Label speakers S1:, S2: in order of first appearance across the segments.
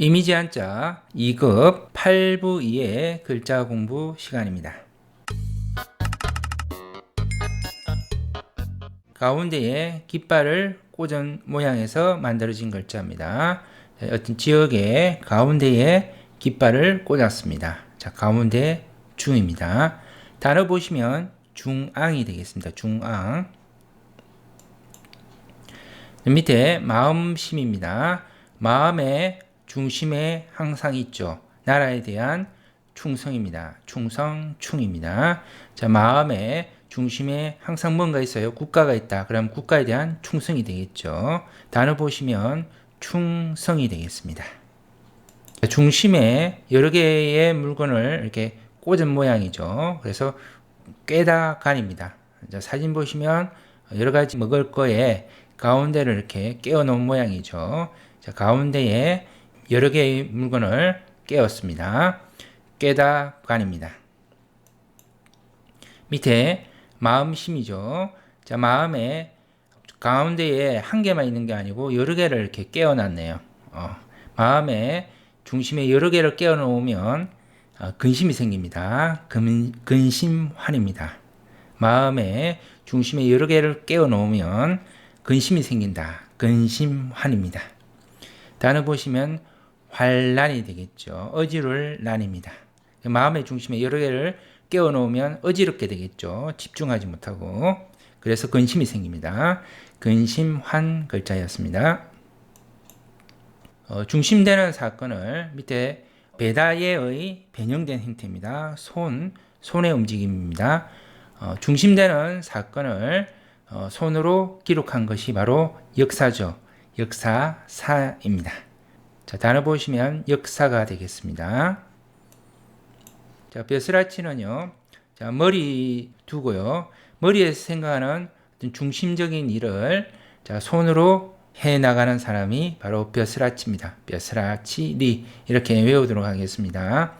S1: 이미지 한자 2급 8부 2의 글자 공부 시간입니다. 가운데에 깃발을 꽂은 모양에서 만들어진 글자입니다. 어떤 지역의 가운데에 깃발을 꽂았습니다. 자, 가운데 중입니다. 단어 보시면 중앙이 되겠습니다. 중앙. 밑에 마음심입니다. 마음의 중심에 항상 있죠. 나라에 대한 충성입니다. 충성, 충입니다. 자, 마음의 중심에 항상 뭔가 있어요. 국가가 있다. 그럼 국가에 대한 충성이 되겠죠. 단어 보시면 충성이 되겠습니다. 중심에 여러 개의 물건을 이렇게 꽂은 모양이죠. 그래서 꿰다간입니다. 사진 보시면 여러 가지 먹을 거에 가운데를 이렇게 끼워 놓은 모양이죠. 자, 가운데에 여러 개의 물건을 끼웠습니다. 꿰다간입니다. 밑에 마음심이죠. 자, 마음에 가운데에 한 개만 있는 게 아니고 여러 개를 이렇게 끼워 놨네요. 마음에 중심에 여러 개를 끼워 놓으면 근심이 생깁니다. 근심환입니다. 마음에 중심에 여러 개를 끼워 놓으면 근심이 생긴다. 근심환입니다. 단어 보시면 환란이 되겠죠. 어지러울 난입니다. 마음의 중심에 여러 개를 끼워 놓으면 어지럽게 되겠죠. 집중하지 못하고. 그래서 근심이 생깁니다. 근심환 글자였습니다. 중심되는 사건을 밑에 배다예의 변형된 형태입니다. 손의 움직임입니다. 중심되는 사건을 손으로 기록한 것이 바로 역사죠. 역사사입니다. 자, 단어 보시면 역사가 되겠습니다. 자, 벼슬아치는요. 자, 머리 두고요. 머리에서 생각하는 어떤 중심적인 일을 자, 손으로 해 나가는 사람이 바로 벼슬아치입니다. 벼슬아치리 이렇게 외우도록 하겠습니다.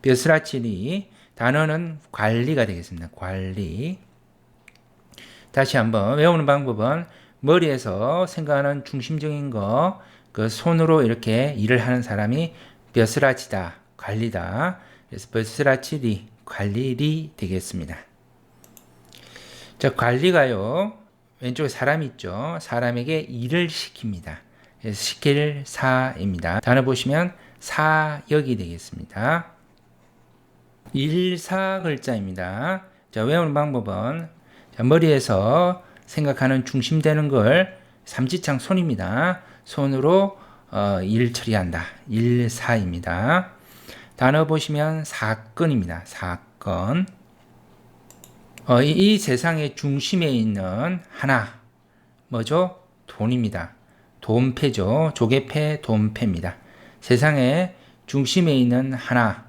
S1: 벼슬아치리 단어는 관리가 되겠습니다. 관리. 다시 한번 외우는 방법은 머리에서 생각하는 중심적인 거, 그 손으로 이렇게 일을 하는 사람이 벼슬아치다, 관리다. 그래서 벼슬아치리, 관리리 되겠습니다. 자, 관리가요, 왼쪽에 사람이 있죠. 사람에게 일을 시킵니다. 그래서 시킬 사입니다. 단어 보시면 사역이 되겠습니다. 일사 글자입니다. 자, 외우는 방법은 자, 머리에서 생각하는 중심되는 걸 삼지창 손입니다. 손으로 일 처리한다. 일사입니다. 단어 보시면 사건입니다. 사건. 이 세상의 중심에 있는 하나 뭐죠? 돈입니다. 돈패죠. 조개패, 돈패입니다. 세상의 중심에 있는 하나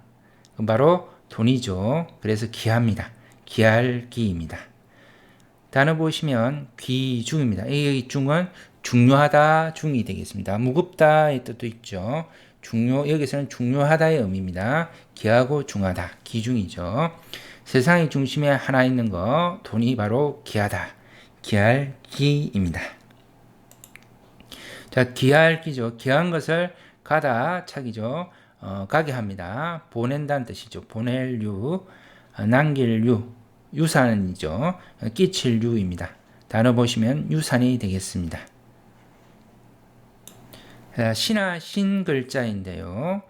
S1: 바로 돈이죠. 그래서 기합니다. 기할기입니다. 단어 보시면 귀중입니다. 이 중은 중요하다 중이 되겠습니다. 무겁다의 뜻도 있죠. 여기서는 중요하다의 의미입니다. 귀하고 중하다, 귀중이죠. 세상의 중심에 하나 있는 거, 돈이 바로 귀하다, 귀할기입니다. 자, 귀할기죠. 귀한 것을 가다, 차기죠. 가게 합니다. 보낸다는 뜻이죠. 보낼 유, 남길 유, 유산이죠. 끼칠 유입니다. 단어 보시면 유산이 되겠습니다. 신하 신 글자인데요.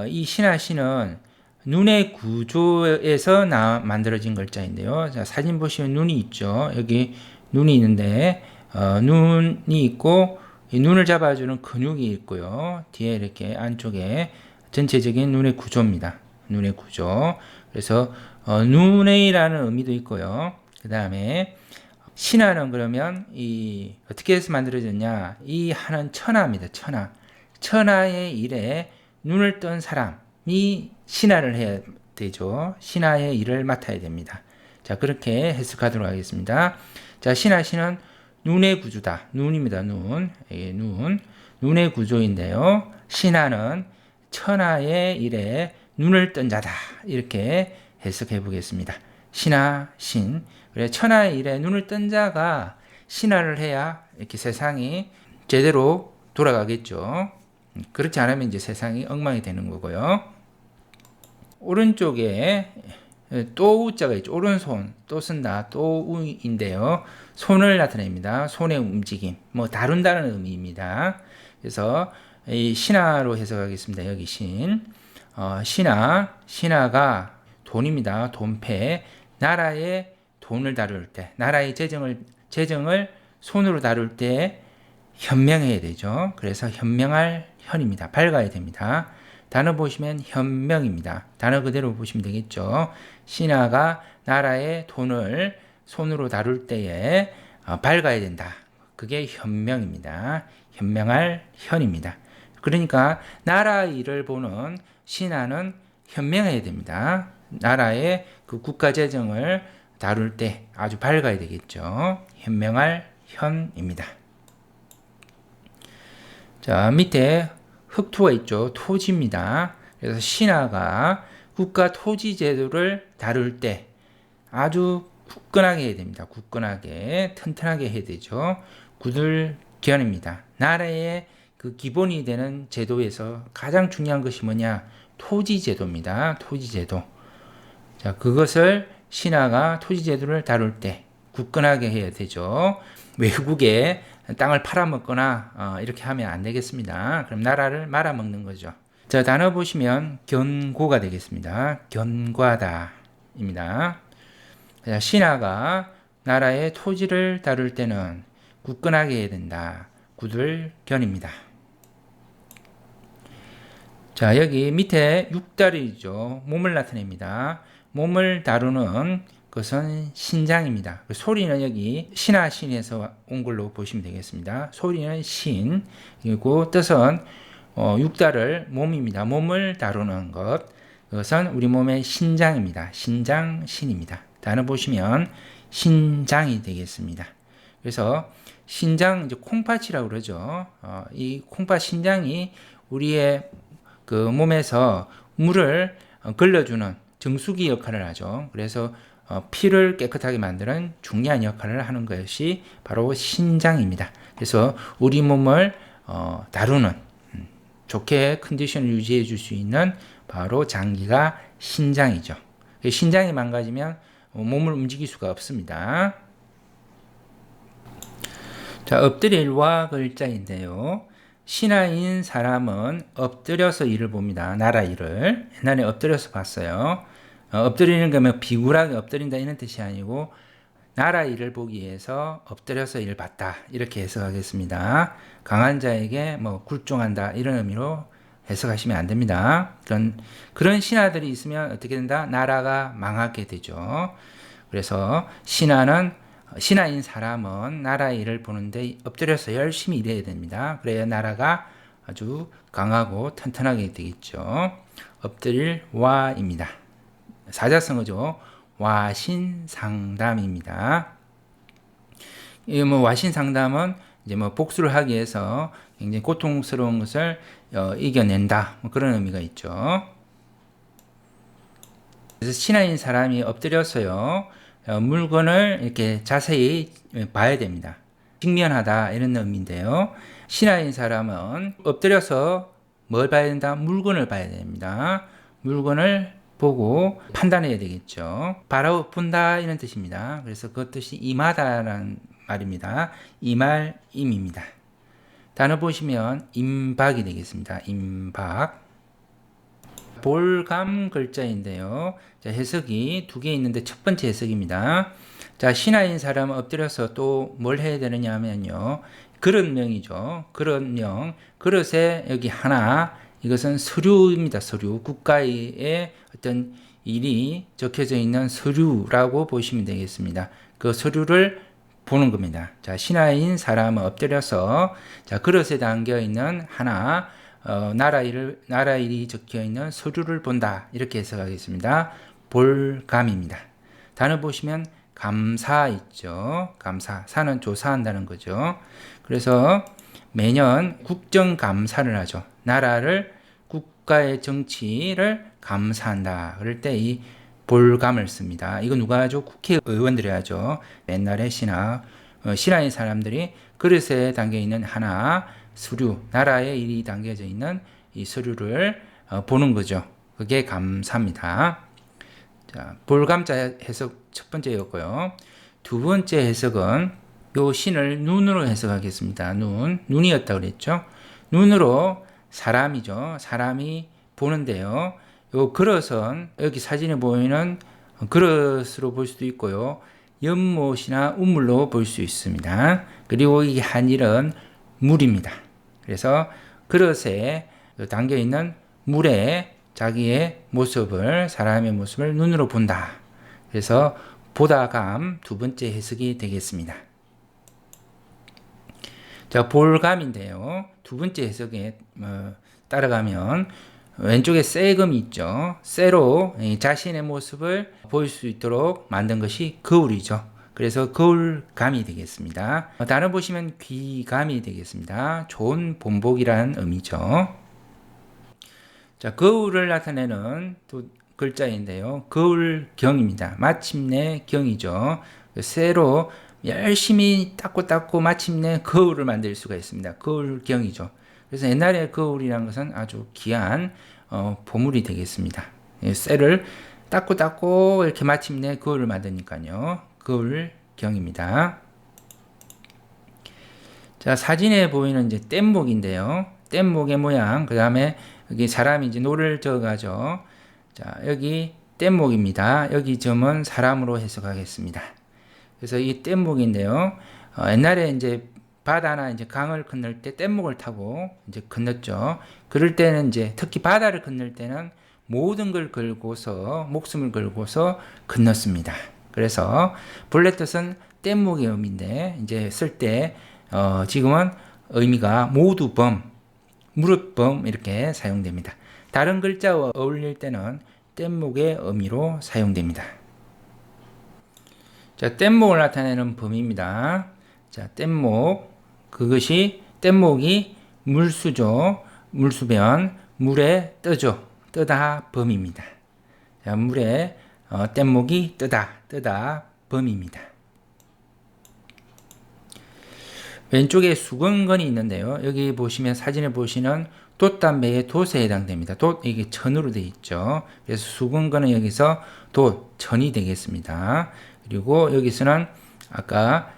S1: 이 신하 신은 눈의 구조에서 만들어진 글자인데요. 자, 사진 보시면 눈이 있죠. 여기 눈이 있는데 눈이 있고 이 눈을 잡아주는 근육이 있고요. 뒤에 이렇게 안쪽에 전체적인 눈의 구조입니다. 눈의 구조. 그래서 눈의라는 의미도 있고요. 그 다음에 신하는 그러면 어떻게 해서 만들어졌냐? 이 하는 천하입니다. 천하. 천하의 일에 눈을 뜬 사람이 신하를 해야 되죠. 신하의 일을 맡아야 됩니다. 자, 그렇게 해석하도록 하겠습니다. 자, 신하시는 눈의 구조다. 눈입니다. 눈. 눈의 구조인데요. 신하는 천하의 일에 눈을 뜬 자다. 이렇게 해석해 보겠습니다. 신하, 신. 그래, 천하의 일에 눈을 뜬 자가 신하를 해야 이렇게 세상이 제대로 돌아가겠죠. 그렇지 않으면 이제 세상이 엉망이 되는 거고요. 오른쪽에 또우자가 있죠. 오른손 또 쓴다. 또우인데요. 손을 나타냅니다. 손의 움직임. 뭐 다룬다는 의미입니다. 그래서 이 신하로 해석하겠습니다. 여기 신하가 돈입니다. 돈패. 나라의 돈을 다룰 때, 나라의 재정을 손으로 다룰 때 현명해야 되죠. 그래서 현명할 현입니다. 밝아야 됩니다. 단어 보시면 현명입니다. 단어 그대로 보시면 되겠죠. 신하가 나라의 돈을 손으로 다룰 때에 밝아야 된다. 그게 현명입니다. 현명할 현입니다. 그러니까 나라 일을 보는 신하는 현명해야 됩니다. 나라의 그 국가 재정을 다룰 때 아주 밝아야 되겠죠. 현명할 현입니다. 자, 밑에 흑토가 있죠. 토지입니다. 그래서 신하가 국가 토지 제도를 다룰 때 아주 굳건하게 해야 됩니다. 굳건하게, 튼튼하게 해야 되죠. 구들견입니다. 나라의 그 기본이 되는 제도에서 가장 중요한 것이 뭐냐? 토지 제도입니다. 토지 제도. 자, 그것을 신하가 토지 제도를 다룰 때 굳건하게 해야 되죠. 외국에 땅을 팔아먹거나 이렇게 하면 안 되겠습니다. 그럼 나라를 말아먹는 거죠. 자, 단어 보시면 견고가 되겠습니다. 견고하다입니다. 신하가 나라의 토지를 다룰 때는 굳건하게 해야 된다. 구들견입니다. 자, 여기 밑에 육다리죠. 몸을 나타냅니다. 몸을 다루는 것은 신장입니다. 소리는 여기 신하신에서 온 걸로 보시면 되겠습니다. 소리는 신, 그리고 뜻은 육다를 몸입니다. 몸을 다루는 것, 그것은 우리 몸의 신장입니다. 신장신입니다. 단어 보시면 신장이 되겠습니다. 그래서 신장, 이제 콩팥이라고 그러죠. 이 콩팥 신장이 우리의 그 몸에서 물을 걸러주는 정수기 역할을 하죠. 그래서 피를 깨끗하게 만드는 중요한 역할을 하는 것이 바로 신장입니다. 그래서 우리 몸을 다루는 좋게 컨디션을 유지해 줄 수 있는 바로 장기가 신장이죠. 신장이 망가지면 몸을 움직일 수가 없습니다. 자, 엎드릴와 글자인데요. 신하인 사람은 엎드려서 일을 봅니다. 나라 일을. 옛날에 엎드려서 봤어요. 엎드리는 거면 비굴하게 엎드린다 이런 뜻이 아니고 나라 일을 보기 위해서 엎드려서 일 봤다 이렇게 해석하겠습니다. 강한 자에게 뭐 굴종한다 이런 의미로 해석하시면 안 됩니다. 그런 신하들이 있으면 어떻게 된다? 나라가 망하게 되죠. 그래서 신하인 사람은 나라 일을 보는데 엎드려서 열심히 일해야 됩니다. 그래야 나라가 아주 강하고 튼튼하게 되겠죠. 엎드릴 와입니다. 사자성어죠. 와신상담입니다. 이 와신상담은 이제 복수를 하기 위해서 굉장히 고통스러운 것을 이겨낸다. 그런 의미가 있죠. 그래서 신하인 사람이 엎드려서요. 물건을 이렇게 자세히 봐야 됩니다. 직면하다 이런 의미인데요. 신하인 사람은 엎드려서 뭘 봐야 된다? 물건을 봐야 됩니다. 물건을 보고 판단해야 되겠죠. 바라본다 이런 뜻입니다. 그래서 그 뜻이 임하다라는 말입니다. 임할임입니다. 단어 보시면 임박이 되겠습니다. 임박. 볼감 글자인데요. 자, 해석이 두 개 있는데 첫 번째 해석입니다. 자, 신하인 사람은 엎드려서 또 뭘 해야 되느냐 하면요. 그릇명이죠. 그릇명. 그릇에 여기 하나. 이것은 서류입니다. 서류. 국가의 어떤 일이 적혀져 있는 서류라고 보시면 되겠습니다. 그 서류를 보는 겁니다. 자, 신하인 사람은 엎드려서 자, 그릇에 담겨 있는 하나 나라 일이 적혀 있는 서류를 본다. 이렇게 해석하겠습니다. 볼감입니다. 단어 보시면 감사 있죠. 감사. 사는 조사한다는 거죠. 그래서 매년 국정감사를 하죠. 나라를 국가의 정치를 감사한다. 그럴 때 이 볼감을 씁니다. 이거 누가 하죠? 국회의원들이 하죠. 옛날에 신하인 사람들이 그릇에 담겨 있는 하나 서류, 나라에 일이 담겨져 있는 이 서류를 보는 거죠. 그게 감사입니다. 자, 볼감자 해석 첫 번째였고요. 두 번째 해석은 요 신을 눈으로 해석하겠습니다. 눈이었다고 그랬죠. 눈으로 사람이죠. 사람이 보는데요. 요 그릇은 여기 사진에 보이는 그릇으로 볼 수도 있고요. 연못이나 우물로 볼 수 있습니다. 그리고 이 한일은 물입니다. 그래서 그릇에 담겨 있는 물에 자기의 모습을, 사람의 모습을 눈으로 본다. 그래서 보다감 두 번째 해석이 되겠습니다. 자, 볼감인데요. 두 번째 해석에 따라가면 왼쪽에 쇠금이 있죠. 쇠로 자신의 모습을 보일 수 있도록 만든 것이 거울이죠. 그래서 거울감이 되겠습니다. 다른 보시면 귀감이 되겠습니다. 좋은 본복이라는 의미죠. 자, 거울을 나타내는 또 글자인데요. 거울경입니다. 마침내 경이죠. 쇠로 열심히 닦고 마침내 거울을 만들 수가 있습니다. 거울경이죠. 그래서 옛날에 거울이라는 것은 아주 귀한 보물이 되겠습니다. 쇠를 닦고 이렇게 마침내 거울을 만드니까요. 거울경입니다. 자, 사진에 보이는 이제 뗏목인데요. 뗏목의 모양, 그 다음에 여기 사람이 이제 노를 저어가죠. 자, 여기 뗏목입니다. 여기 점은 사람으로 해석하겠습니다. 그래서 이 뗏목인데요. 옛날에 이제 바다나 이제 강을 건널 때 뗏목을 타고 이제 건넜죠. 그럴 때는 이제 특히 바다를 건널 때는 모든 걸 걸고서, 목숨을 걸고서 건넜습니다. 그래서 본래 뜻은 뗏목의 의미인데 이제 쓸 때 지금은 의미가 모두범, 무릇범 이렇게 사용됩니다. 다른 글자와 어울릴 때는 뗏목의 의미로 사용됩니다. 자, 뗏목을 나타내는 범입니다. 자, 뗏목, 그것이 뗏목이 물수죠. 물수면 물에 뜨죠. 뜨다 범입니다. 자, 물에 뗏목이 뜨다 범입니다. 왼쪽에 수건건이 있는데요. 여기 보시면 사진에 보시는 돛담배의 돛에 해당됩니다. 돛, 이게 천으로 되어 있죠. 그래서 수건건은 여기서 돛, 천이 되겠습니다. 그리고 여기서는 아까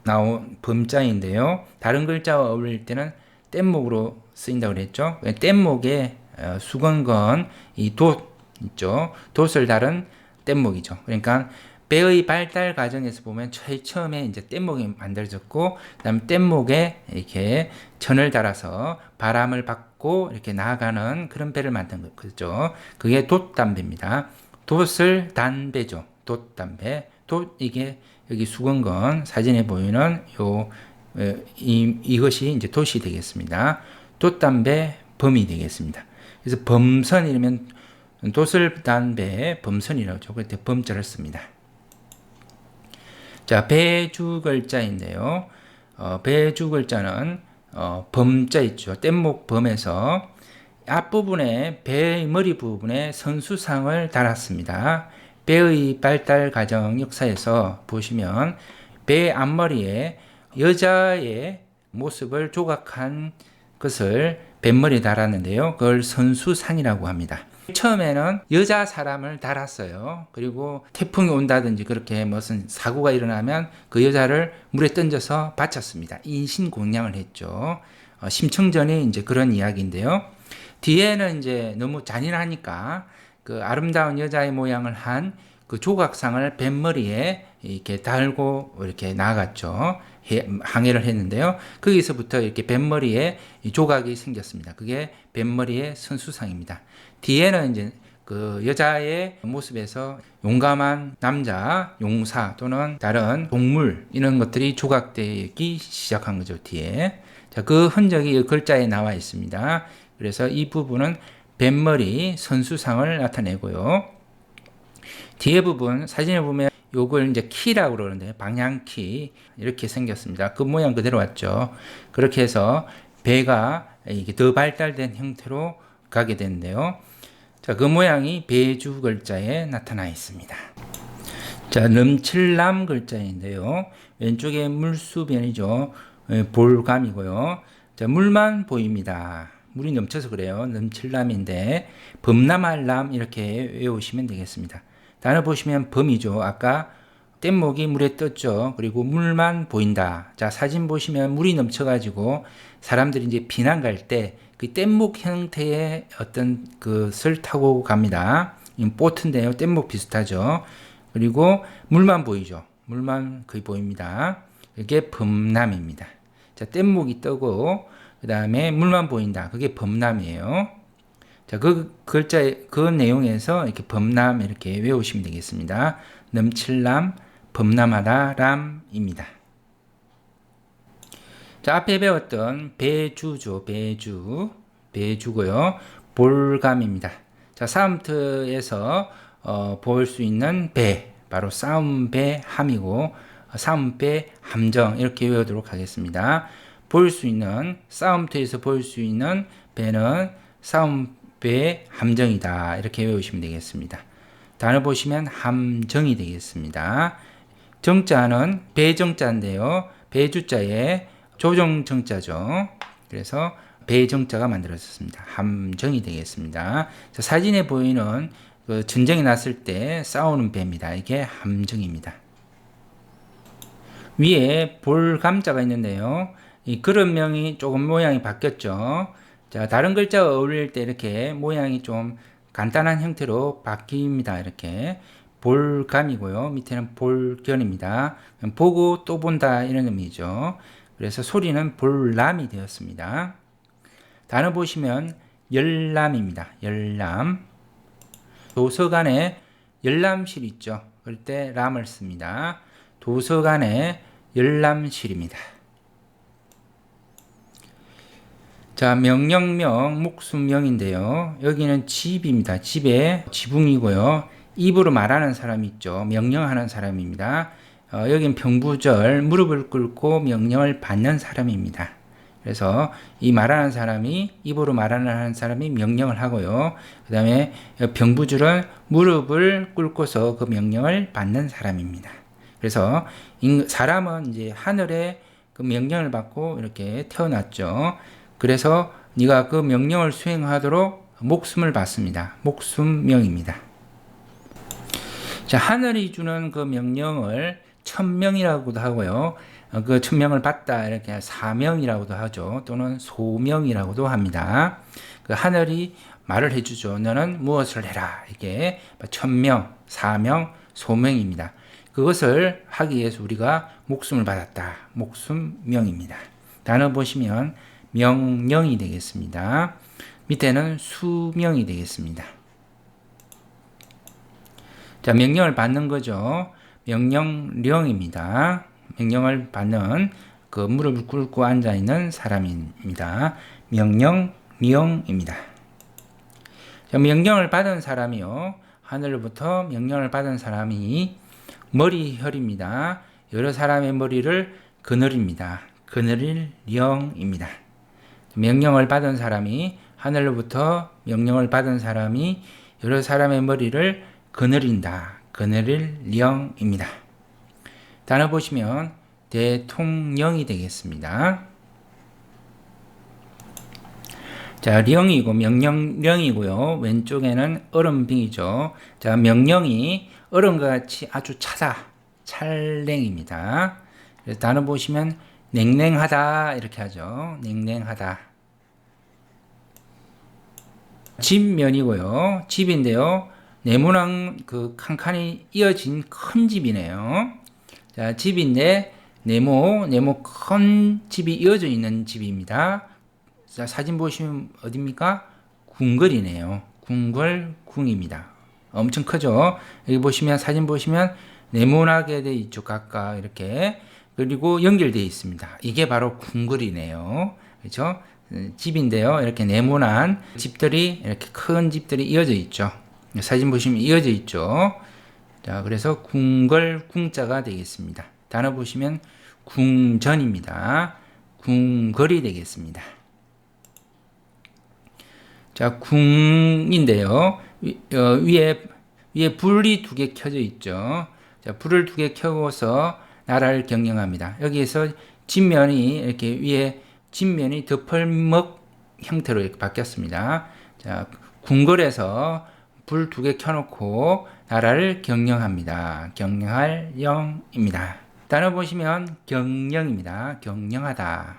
S1: 나온 범자인데요. 다른 글자와 어울릴 때는 뗏목으로 쓰인다고 그랬죠. 뗏목에 수건건, 이 돛 있죠. 돛을 다룬 뗏목이죠. 그러니까 배의 발달 과정에서 보면 제일 처음에 이제 뗏목이 만들어졌고, 그다음에 뗏목에 이렇게 천을 달아서 바람을 받고 이렇게 나아가는 그런 배를 만든 거죠. 그게 돛담배입니다. 돛을 단배죠. 돛담배. 돛, 이게 여기 수건건 사진에 보이는 이것이 이제 돛이 되겠습니다. 돛담배 범이 되겠습니다. 그래서 범선이라면 돛을 단 배 범선이라고 하죠. 그때 범자를 씁니다. 자, 배주 글자인데요. 배주 글자는 범자 있죠. 뗏목 범에서 앞부분에 배의 머리 부분에 선수상을 달았습니다. 배의 발달 과정 역사에서 보시면 배 앞머리에 여자의 모습을 조각한 것을 뱃머리에 달았는데요. 그걸 선수상이라고 합니다. 처음에는 여자 사람을 달았어요. 그리고 태풍이 온다든지 그렇게 무슨 사고가 일어나면 그 여자를 물에 던져서 바쳤습니다. 인신공양을 했죠. 심청전이 이제 그런 이야기인데요. 뒤에는 이제 너무 잔인하니까 그 아름다운 여자의 모양을 한 그 조각상을 뱃머리에 이렇게 달고 이렇게 나갔죠. 항해를 했는데요. 거기서부터 이렇게 뱃머리에 조각이 생겼습니다. 그게 뱃머리의 선수상입니다. 뒤에는 이제 그 여자의 모습에서 용감한 남자, 용사 또는 다른 동물 이런 것들이 조각되기 시작한 거죠. 뒤에. 자, 그 흔적이 글자에 나와 있습니다. 그래서 이 부분은 뱃머리 선수상을 나타내고요. 뒤에 부분 사진에 보면 요걸 이제 키라고 그러는데 방향키 이렇게 생겼습니다. 그 모양 그대로 왔죠. 그렇게 해서 배가 이게 더 발달된 형태로 가게 되는데요. 자, 그 모양이 배주 글자에 나타나 있습니다. 자, 넘칠남 글자인데요. 왼쪽에 물수변이죠. 볼감이고요. 자, 물만 보입니다. 물이 넘쳐서 그래요. 넘칠남인데 범람할 람 이렇게 외우시면 되겠습니다. 단어 보시면 범이죠. 아까 뗏목이 물에 떴죠. 그리고 물만 보인다. 자, 사진 보시면 물이 넘쳐가지고 사람들이 이제 비난 갈 때 그 뗏목 형태의 어떤 그을 타고 갑니다. 보트인데요. 뗏목 비슷하죠. 그리고 물만 보이죠. 물만 거의 보입니다. 이게 범람입니다. 자, 뗏목이 떠고 그 다음에 물만 보인다. 그게 범람이에요. 자, 그 글자, 그 내용에서 이렇게 범람 이렇게 외우시면 되겠습니다. 넘칠람, 범람하다, 람입니다. 자, 앞에 배웠던 배주죠. 배주고요. 볼감입니다. 자, 사음트에서 볼 수 있는 배, 바로 싸움배 함이고 싸움배 함정 이렇게 외우도록 하겠습니다. 볼 수 있는 싸움터에서 볼 수 있는 배는 싸움배 함정이다. 이렇게 외우시면 되겠습니다. 단어 보시면 함정이 되겠습니다. 정자는 배정자인데요. 배주자에 조정정자죠. 그래서 배정자가 만들어졌습니다. 함정이 되겠습니다. 자, 사진에 보이는 그 전쟁이 났을 때 싸우는 배입니다. 이게 함정입니다. 위에 볼감자가 있는데요. 이 그릇명이 조금 모양이 바뀌었죠. 자, 다른 글자가 어울릴 때 이렇게 모양이 좀 간단한 형태로 바뀝니다. 이렇게 볼감이고요. 밑에는 볼견입니다. 보고 또 본다 이런 의미죠. 그래서 소리는 볼람이 되었습니다. 단어 보시면 열람입니다. 열람. 도서관에 열람실 있죠. 그럴 때 람을 씁니다. 도서관에 열람실입니다. 자, 명령명, 목수명인데요. 여기는 집입니다. 집에 지붕이고요. 입으로 말하는 사람이 있죠. 명령하는 사람입니다. 여긴 병부절, 무릎을 꿇고 명령을 받는 사람입니다. 그래서 이 말하는 사람이, 입으로 말하는 사람이 명령을 하고요. 그 다음에 병부줄은 무릎을 꿇고서 그 명령을 받는 사람입니다. 그래서 사람은 이제 하늘에 그 명령을 받고 이렇게 태어났죠. 그래서 네가 그 명령을 수행하도록 목숨을 받습니다. 목숨명입니다. 자, 하늘이 주는 그 명령을 천명이라고도 하고요. 그 천명을 받다 이렇게 사명이라고도 하죠. 또는 소명이라고도 합니다. 그 하늘이 말을 해주죠. 너는 무엇을 해라. 이게 천명, 사명, 소명입니다. 그것을 하기 위해서 우리가 목숨을 받았다. 목숨명입니다. 단어 보시면 명령이 되겠습니다. 밑에는 수명이 되겠습니다. 자, 명령을 받는 거죠. 명령령입니다. 명령을 받는 그 무릎을 꿇고 앉아 있는 사람입니다. 명령령입니다. 자, 명령을 받은 사람이요. 하늘로부터 명령을 받은 사람이 머리혈입니다. 여러 사람의 머리를 그늘입니다. 그늘일 영입니다. 명령을 받은 사람이 하늘로부터 명령을 받은 사람이 여러 사람의 머리를 그늘인다. 그늘일 영입니다. 단어 보시면 대통령이 되겠습니다. 자, 령이고 명령령이고요. 왼쪽에는 얼음빙이죠. 자, 명령이 얼음과 같이 아주 차다. 찰냉입니다. 그래서 단어 보시면 냉랭하다 이렇게 하죠. 냉랭하다. 집면이고요. 집인데요. 네모난 그 칸칸이 이어진 큰 집이네요. 자, 집인데 네모 큰 집이 이어져 있는 집입니다. 자, 사진 보시면 어딥니까? 궁궐이네요. 궁궐궁입니다. 엄청 크죠? 여기 보시면 사진 보시면 네모나게 돼 있죠. 각각 이렇게. 그리고 연결되어 있습니다. 이게 바로 궁궐이네요. 그렇죠? 집인데요. 이렇게 네모난 집들이 이렇게 큰 집들이 이어져 있죠. 사진 보시면 이어져 있죠. 자, 그래서 궁궐 궁자가 되겠습니다. 단어 보시면 궁전입니다. 궁궐이 되겠습니다. 자, 궁인데요. 위에 불이 두 개 켜져 있죠. 자, 불을 두 개 켜고서 나라를 경영합니다. 여기에서 집면이 이렇게 위에 진면이 덮을먹 형태로 이렇게 바뀌었습니다. 자, 궁궐에서 불 2개 켜놓고 나라를 경영합니다. 경영할 영입니다. 단어 보시면 경영입니다. 경영하다.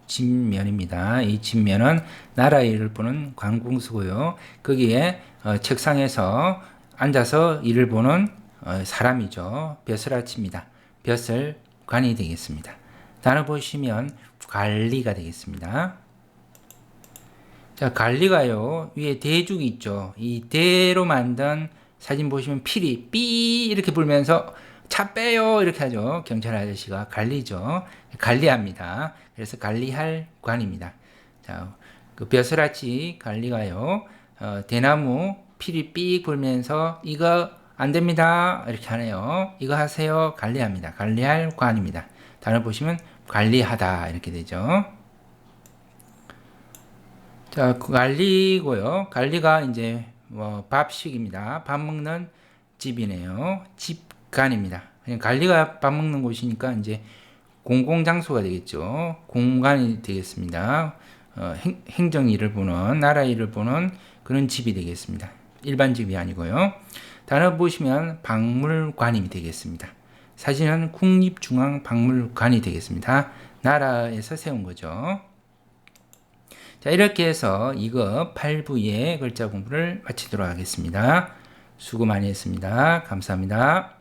S1: 진면입니다. 이 진면은 나라의 일을 보는 관공서고요. 거기에 책상에서 앉아서 일을 보는 사람이죠. 벼슬아치입니다. 벼슬관이 되겠습니다. 단어 보시면 관리가 되겠습니다. 자, 관리가요, 위에 대죽이 있죠. 이 대로 만든 사진 보시면 필이 삐 이렇게 불면서 차 빼요 이렇게 하죠. 경찰 아저씨가 관리죠. 관리합니다. 그래서 관리할 관입니다. 자, 그 벼슬아치 관리가요, 대나무 필이 삐 불면서 이거 안 됩니다 이렇게 하네요. 이거 하세요. 관리합니다. 관리할 관입니다. 단어 보시면 관리하다 이렇게 되죠. 자, 관리고요. 관리가 이제 뭐 밥식입니다. 밥 먹는 집이네요. 집간입니다. 관리가 밥 먹는 곳이니까 이제 공공장소가 되겠죠. 공간이 되겠습니다. 행정 일을 보는, 나라 일을 보는 그런 집이 되겠습니다. 일반 집이 아니고요. 단어 보시면 박물관이 되겠습니다. 사진은 국립중앙박물관이 되겠습니다. 나라에서 세운 거죠. 자, 이렇게 해서 이거 8부의 글자 공부를 마치도록 하겠습니다. 수고 많이 했습니다. 감사합니다.